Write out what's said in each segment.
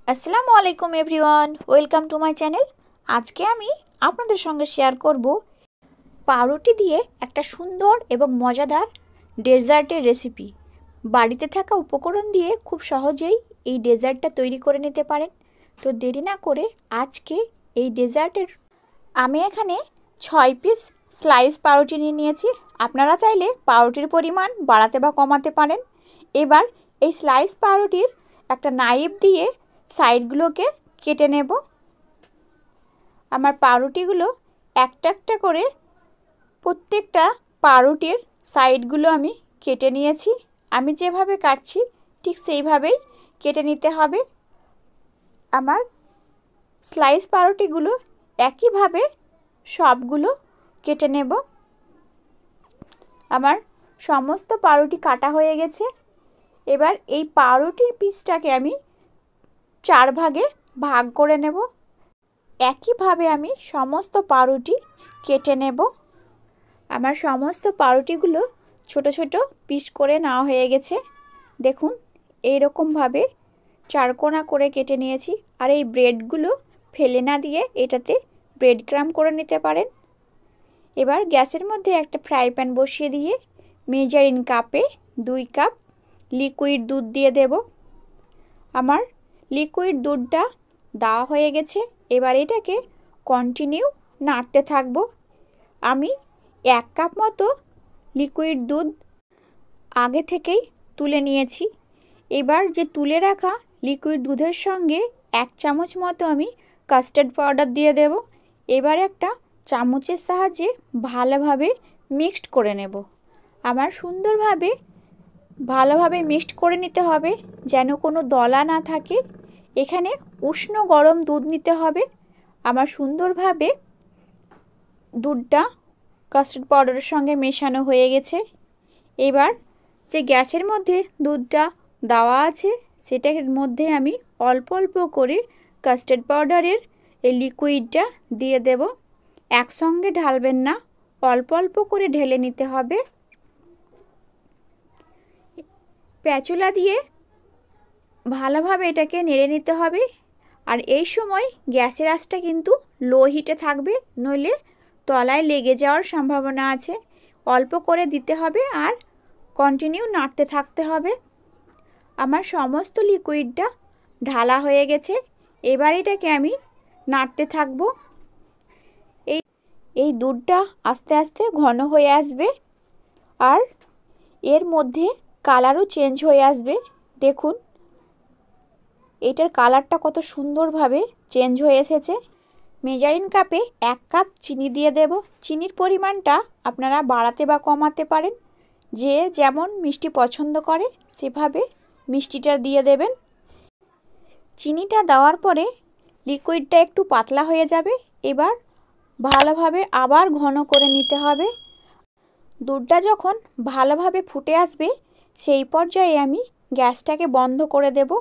আসসালামু আলাইকুম everyone, welcome to my channel. আজকে আমি আপনাদের সঙ্গে শেয়ার করব পাউরুটি দিয়ে একটা সুন্দর এবং মজাদার ডেজার্টের রেসিপি। বাড়িতে থাকা উপকরণ দিয়ে খুব সহজেই এই ডেজার্টটা তৈরি করে নিতে পারেন। তো দেরি না করে আজকে এই ডেজার্টের আমি এখানে 6 পিস স্লাইস পাউরুটি নিয়েছি। আপনারা চাইলে পাউরুটির পরিমাণ বাড়াতে বা কমাতে পারেন। এবার এই স্লাইস পাউরুটির একটা নাইফ দিয়ে সাইডগুলোকে কেটে নেব। আমার পাউরুটিগুলো একটা একটা করে প্রত্যেকটা পাউরুটির সাইডগুলো আমি কেটে নিয়েছি। আমি যেভাবে কাটছি ঠিক সেইভাবেই কেটে নিতে হবে। আমার স্লাইস পাউরুটিগুলো একইভাবে সবগুলো কেটে নেব। আমার সমস্ত পাউরুটি কাটা হয়ে গেছে। এবার এই পাউরুটির পিসটাকে আমি 4 ভাগে ভাগ করে নেব। একইভাবে আমি সমস্ত পাউরুটি কেটে নেব। আমার সমস্ত পাউরুটিগুলো ছোট ছোট পিস করে নেওয়া হয়ে গেছে। দেখুন, এইরকমভাবে চারকোনা করে কেটে নিয়েছি। আর এই ব্রেডগুলো ফেলে না দিয়ে এটাতে ব্রেড ক্রাম্ব করে নিতে পারেন। এবার গ্যাসের মধ্যে একটা ফ্রাই প্যান বসিয়ে দিয়ে মেজারিং কাপে 2 কাপ লিকুইড দুধ দিয়ে দেব। আমার লিকুইড দুধটা দেওয়া হয়ে গেছে। এবার এটাকে কন্টিনিউ নাড়তে থাকবো। আমি 1 কাপ মতো লিকুইড দুধ আগে থেকেই তুলে নিয়েছি। এবার যে তুলে রাখা লিকুইড দুধের সঙ্গে 1 চামচ মতো আমি কাস্টার্ড পাউডার দিয়ে দেব। এবার একটা চামচের সাহায্যে ভালোভাবে মিক্সড করে নেব। আমার ভালোভাবে মিক্সড করে নিতে হবে, যেন কোনো দলা না থাকে। এখানে উষ্ণ গরম দুধ নিতে হবে। আমার সুন্দরভাবে দুধটা কাস্টার্ড পাউডারের সঙ্গে মেশানো হয়ে গেছে। এবার যে গ্যাসের মধ্যে দুধটা দেওয়া আছে সেটার মধ্যে আমি অল্প অল্প করে কাস্টার্ড পাউডারের এই লিকুইডটা দিয়ে দেব। একসঙ্গে ঢালবেন না, অল্প অল্প করে ঢেলে নিতে হবে। প্যাচুলা দিয়ে ভালোভাবে এটাকে নেড়ে নিতে হবে। আর এই সময় গ্যাসের আঁচটা কিন্তু লো হিটে থাকবে, নইলে তলায় লেগে যাওয়ার সম্ভাবনা আছে। অল্প করে দিতে হবে আর কন্টিনিউ নাড়তে থাকতে হবে। আমার সমস্ত লিকুইডটা ঢালা হয়ে গেছে। এবার এটাকে আমি নাড়তে থাকব। এই দুধটা আস্তে আস্তে ঘন হয়ে আসবে আর এর মধ্যে কালারও চেঞ্জ হয়ে আসবে। দেখুন, এটার কালারটা কত সুন্দরভাবে চেঞ্জ হয়ে এসেছে। মেজারিং কাপে 1 কাপ চিনি দিয়ে দেব। চিনির পরিমাণটা আপনারা বাড়াতে বা কমাতে পারেন, যে যেমন মিষ্টি পছন্দ করে সেভাবে মিষ্টিটা দিয়ে দেবেন। চিনিটা দেওয়ার পরে লিকুইডটা একটু পাতলা হয়ে যাবে। এবার ভালোভাবে আবার ঘন করে নিতে হবে। দুধটা যখন ভালোভাবে ফুটে আসবে সেই পর্যায়ে আমি গ্যাসটাকে বন্ধ করে দেব।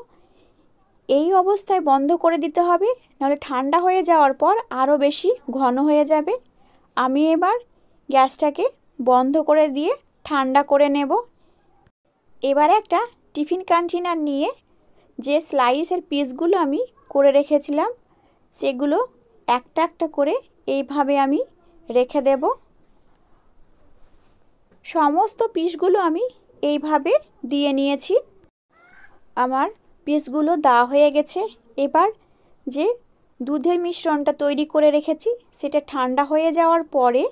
এই অবস্থায় বন্ধ করে দিতে হবে, নাহলে ঠান্ডা হয়ে যাওয়ার পর আরও বেশি ঘন হয়ে যাবে। আমি এবার গ্যাসটাকে বন্ধ করে দিয়ে ঠান্ডা করে নেব। এবার একটা টিফিন কন্টেনার নিয়ে যে স্লাইসের পিসগুলো আমি করে রেখেছিলাম সেগুলো একটা একটা করে এইভাবে আমি রেখে দেব। সমস্ত পিসগুলো আমি এইভাবে দিয়ে নিয়েছি। আমার পিসগুলো দেওয়া হয়ে গেছে। এবার যে দুধের মিশ্রণটা তৈরি করে রেখেছি সেটা ঠান্ডা হয়ে যাওয়ার পরে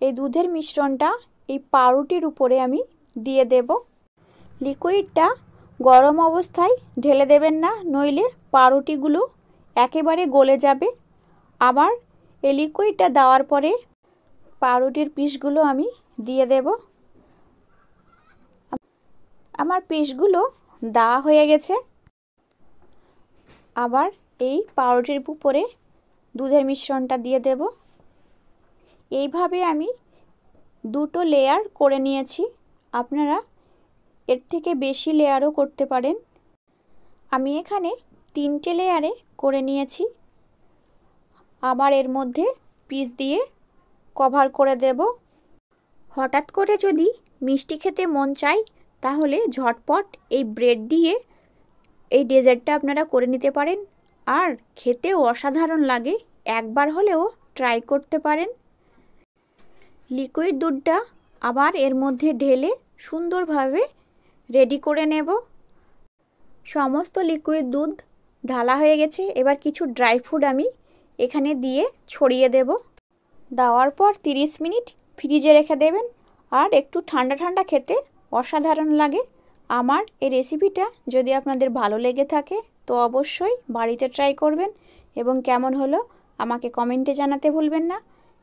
এই দুধের মিশ্রণটা এই পাউরুটির উপরে আমি দিয়ে দেব। লিকুইডটা গরম অবস্থায় ঢেলে দেবেন না, নইলে পাউরুটিগুলো একেবারে গলে যাবে। আবার এই লিকুইডটা দেওয়ার পরে পাউরুটির পিসগুলো আমি দিয়ে দেব। আমার পিসগুলো দেওয়া হয়ে গেছে। আবার এই পাউরুটির উপরে দুধের মিশ্রণটা দিয়ে দেব। এইভাবে আমি 2টো লেয়ার করে নিয়েছি। আপনারা এর থেকে বেশি লেয়ারও করতে পারেন। আমি এখানে 3টে লেয়ারে করে নিয়েছি। আবার এর মধ্যে পিস দিয়ে কভার করে দেব। হঠাৎ করে যদি মিষ্টি খেতে মন চায় তাহলে ঝটপট এই ব্রেড দিয়ে এই ডেজার্টটা আপনারা করে নিতে পারেন আর খেতেও অসাধারণ লাগে। একবার হলেও ট্রাই করতে পারেন। লিকুইড দুধটা আবার এর মধ্যে ঢেলে সুন্দরভাবে রেডি করে নেব। সমস্ত লিকুইড দুধ ঢালা হয়ে গেছে। এবার কিছু ড্রাই ফ্রুট আমি এখানে দিয়ে ছড়িয়ে দেব। দেওয়ার পর 30 মিনিট ফ্রিজে রেখে দেবেন। আর একটু ঠান্ডা ঠান্ডা খেতে অসাধারণ লাগে। আমার এই রেসিপিটা যদি আপনাদের ভালো লেগে থাকে তো অবশ্যই বাড়িতে ট্রাই করবেন এবং কেমন হলো আমাকে কমেন্টে জানাতে ভুলবেন না।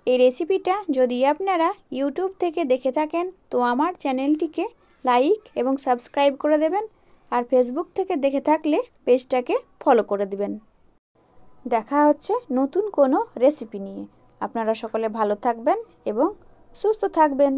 এই রেসিপিটা যদি আপনারা ইউটিউব থেকে দেখে থাকেন তো আমার চ্যানেলটিকে লাইক এবং সাবস্ক্রাইব করে দেবেন। আর ফেসবুক থেকে দেখে থাকলে পেজটাকে ফলো করে দিবেন। দেখা হচ্ছে নতুন কোনো রেসিপি নিয়ে। আপনারা সকলে ভালো থাকবেন এবং সুস্থ থাকবেন।